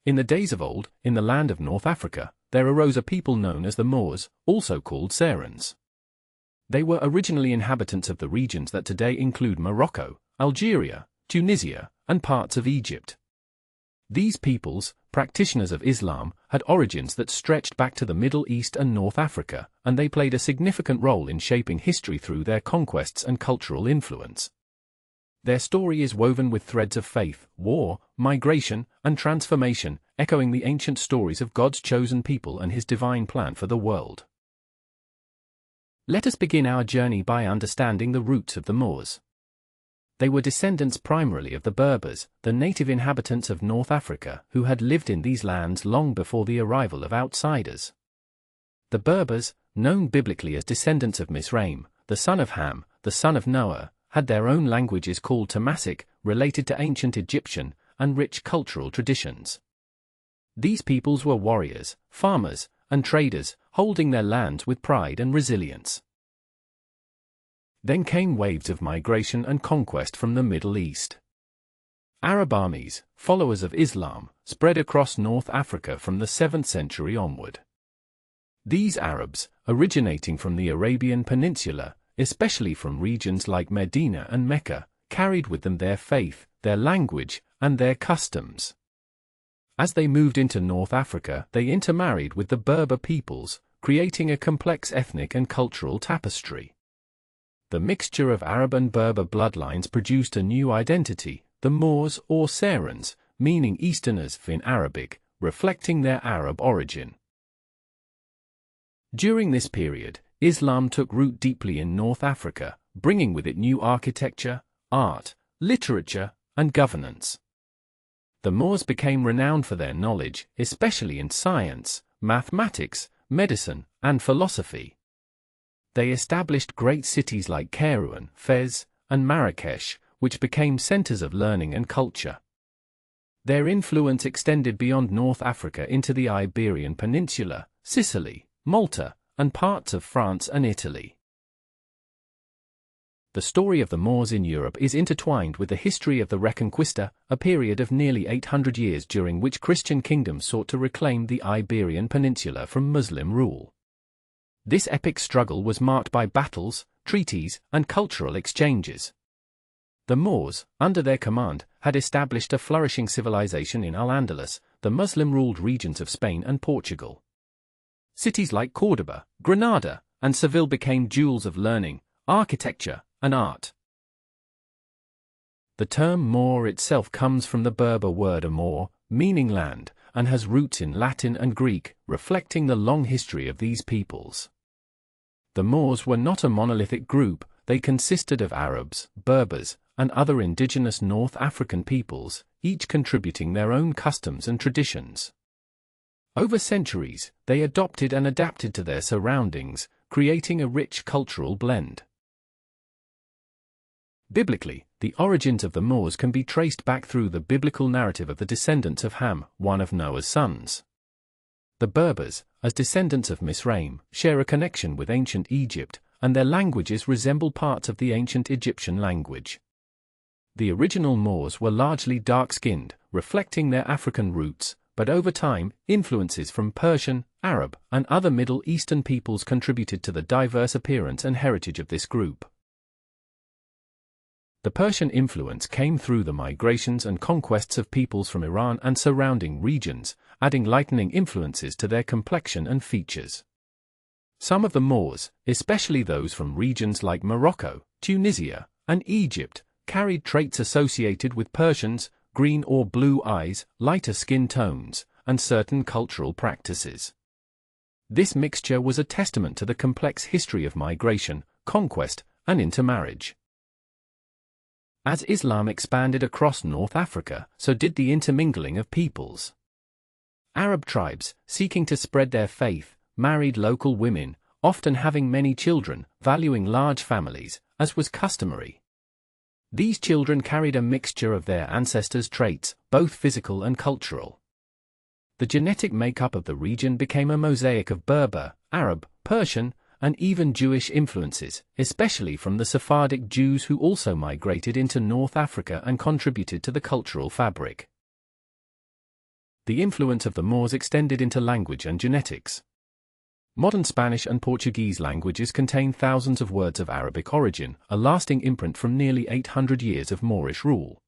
In the days of old, in the land of North Africa, there arose a people known as the Moors, also called Sarans. They were originally inhabitants of the regions that today include Morocco, Algeria, Tunisia, and parts of Egypt. These peoples, practitioners of Islam, had origins that stretched back to the Middle East and North Africa, and they played a significant role in shaping history through their conquests and cultural influence. Their story is woven with threads of faith, war, migration, and transformation, echoing the ancient stories of God's chosen people and His divine plan for the world. Let us begin our journey by understanding the roots of the Moors. They were descendants primarily of the Berbers, the native inhabitants of North Africa who had lived in these lands long before the arrival of outsiders. The Berbers, known biblically as descendants of Misraim, the son of Ham, the son of Noah, had their own languages called Tamasic, related to ancient Egyptian, and rich cultural traditions. These peoples were warriors, farmers, and traders, holding their lands with pride and resilience. Then came waves of migration and conquest from the Middle East. Arab armies, followers of Islam, spread across North Africa from the 7th century onward. These Arabs, originating from the Arabian Peninsula, especially from regions like Medina and Mecca, carried with them their faith, their language, and their customs. As they moved into North Africa, they intermarried with the Berber peoples, creating a complex ethnic and cultural tapestry. The mixture of Arab and Berber bloodlines produced a new identity, the Moors or Sarans, meaning Easterners in Arabic, reflecting their Arab origin. During this period, Islam took root deeply in North Africa, bringing with it new architecture, art, literature, and governance. The Moors became renowned for their knowledge, especially in science, mathematics, medicine, and philosophy. They established great cities like Kairouan, Fez, and Marrakesh, which became centers of learning and culture. Their influence extended beyond North Africa into the Iberian Peninsula, Sicily, Malta, and parts of France and Italy. The story of the Moors in Europe is intertwined with the history of the Reconquista, a period of nearly 800 years during which Christian kingdoms sought to reclaim the Iberian Peninsula from Muslim rule. This epic struggle was marked by battles, treaties, and cultural exchanges. The Moors, under their command, had established a flourishing civilization in Al-Andalus, the Muslim-ruled regions of Spain and Portugal. Cities like Córdoba, Granada, and Seville became jewels of learning, architecture, and art. The term Moor itself comes from the Berber word Amor, meaning land, and has roots in Latin and Greek, reflecting the long history of these peoples. The Moors were not a monolithic group, they consisted of Arabs, Berbers, and other indigenous North African peoples, each contributing their own customs and traditions. Over centuries, they adopted and adapted to their surroundings, creating a rich cultural blend. Biblically, the origins of the Moors can be traced back through the biblical narrative of the descendants of Ham, one of Noah's sons. The Berbers, as descendants of Misraim, share a connection with ancient Egypt, and their languages resemble parts of the ancient Egyptian language. The original Moors were largely dark-skinned, reflecting their African roots, but over time, influences from Persian, Arab, and other Middle Eastern peoples contributed to the diverse appearance and heritage of this group. The Persian influence came through the migrations and conquests of peoples from Iran and surrounding regions, adding lightening influences to their complexion and features. Some of the Moors, especially those from regions like Morocco, Tunisia, and Egypt, carried traits associated with Persians, green or blue eyes, lighter skin tones, and certain cultural practices. This mixture was a testament to the complex history of migration, conquest, and intermarriage. As Islam expanded across North Africa, so did the intermingling of peoples. Arab tribes, seeking to spread their faith, married local women, often having many children, valuing large families, as was customary. These children carried a mixture of their ancestors' traits, both physical and cultural. The genetic makeup of the region became a mosaic of Berber, Arab, Persian, and even Jewish influences, especially from the Sephardic Jews who also migrated into North Africa and contributed to the cultural fabric. The influence of the Moors extended into language and genetics. Modern Spanish and Portuguese languages contain thousands of words of Arabic origin, a lasting imprint from nearly 800 years of Moorish rule.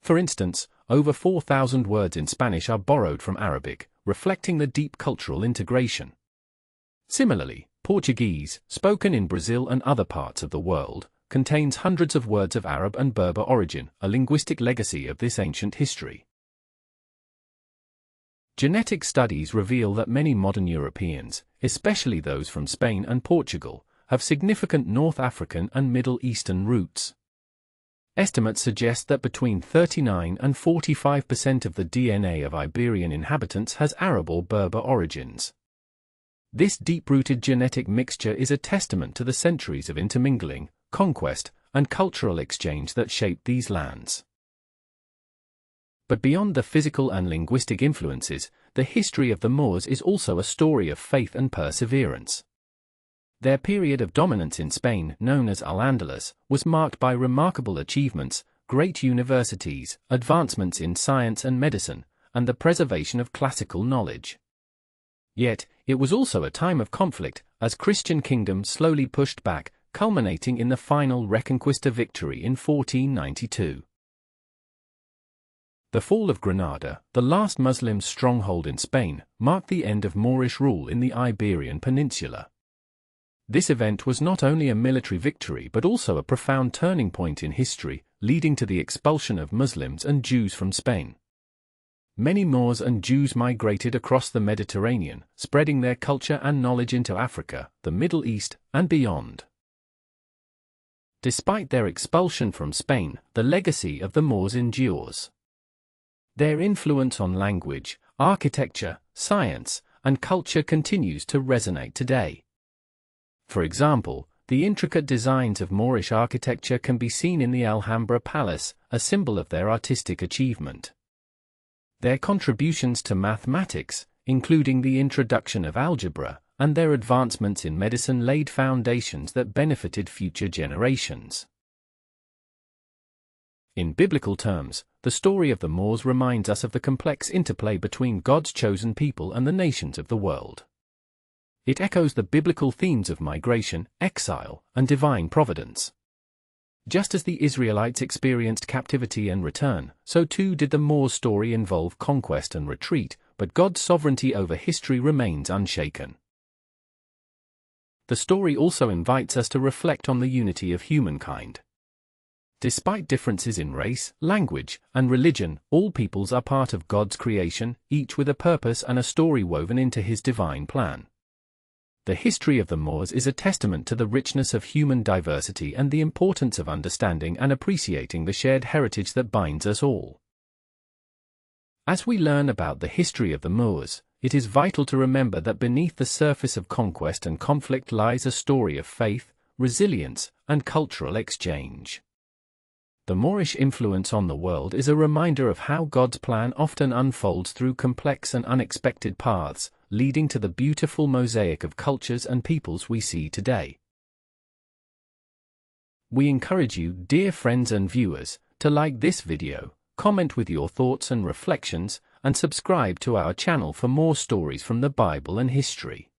For instance, over 4,000 words in Spanish are borrowed from Arabic, reflecting the deep cultural integration. Similarly, Portuguese, spoken in Brazil and other parts of the world, contains hundreds of words of Arab and Berber origin, a linguistic legacy of this ancient history. Genetic studies reveal that many modern Europeans, especially those from Spain and Portugal, have significant North African and Middle Eastern roots. Estimates suggest that between 39 and 45% of the DNA of Iberian inhabitants has Arab or Berber origins. This deep-rooted genetic mixture is a testament to the centuries of intermingling, conquest, and cultural exchange that shaped these lands. But beyond the physical and linguistic influences, the history of the Moors is also a story of faith and perseverance. Their period of dominance in Spain, known as Al-Andalus, was marked by remarkable achievements, great universities, advancements in science and medicine, and the preservation of classical knowledge. Yet, it was also a time of conflict, as Christian kingdoms slowly pushed back, culminating in the final Reconquista victory in 1492. The fall of Granada, the last Muslim stronghold in Spain, marked the end of Moorish rule in the Iberian Peninsula. This event was not only a military victory but also a profound turning point in history, leading to the expulsion of Muslims and Jews from Spain. Many Moors and Jews migrated across the Mediterranean, spreading their culture and knowledge into Africa, the Middle East, and beyond. Despite their expulsion from Spain, the legacy of the Moors endures. Their influence on language, architecture, science, and culture continues to resonate today. For example, the intricate designs of Moorish architecture can be seen in the Alhambra Palace, a symbol of their artistic achievement. Their contributions to mathematics, including the introduction of algebra, and their advancements in medicine laid foundations that benefited future generations. In biblical terms, the story of the Moors reminds us of the complex interplay between God's chosen people and the nations of the world. It echoes the biblical themes of migration, exile, and divine providence. Just as the Israelites experienced captivity and return, so too did the Moors' story involve conquest and retreat, but God's sovereignty over history remains unshaken. The story also invites us to reflect on the unity of humankind. Despite differences in race, language, and religion, all peoples are part of God's creation, each with a purpose and a story woven into His divine plan. The history of the Moors is a testament to the richness of human diversity and the importance of understanding and appreciating the shared heritage that binds us all. As we learn about the history of the Moors, it is vital to remember that beneath the surface of conquest and conflict lies a story of faith, resilience, and cultural exchange. The Moorish influence on the world is a reminder of how God's plan often unfolds through complex and unexpected paths, leading to the beautiful mosaic of cultures and peoples we see today. We encourage you, dear friends and viewers, to like this video, comment with your thoughts and reflections, and subscribe to our channel for more stories from the Bible and history.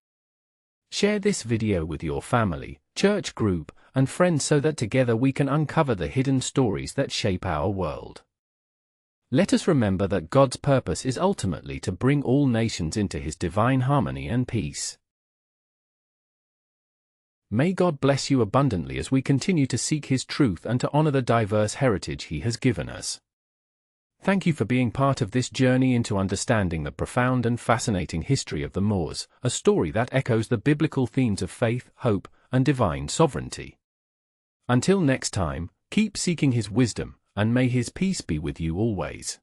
Share this video with your family, church group, and friends so that together we can uncover the hidden stories that shape our world. Let us remember that God's purpose is ultimately to bring all nations into His divine harmony and peace. May God bless you abundantly as we continue to seek His truth and to honor the diverse heritage He has given us. Thank you for being part of this journey into understanding the profound and fascinating history of the Moors, a story that echoes the biblical themes of faith, hope, and divine sovereignty. Until next time, keep seeking His wisdom, and may His peace be with you always.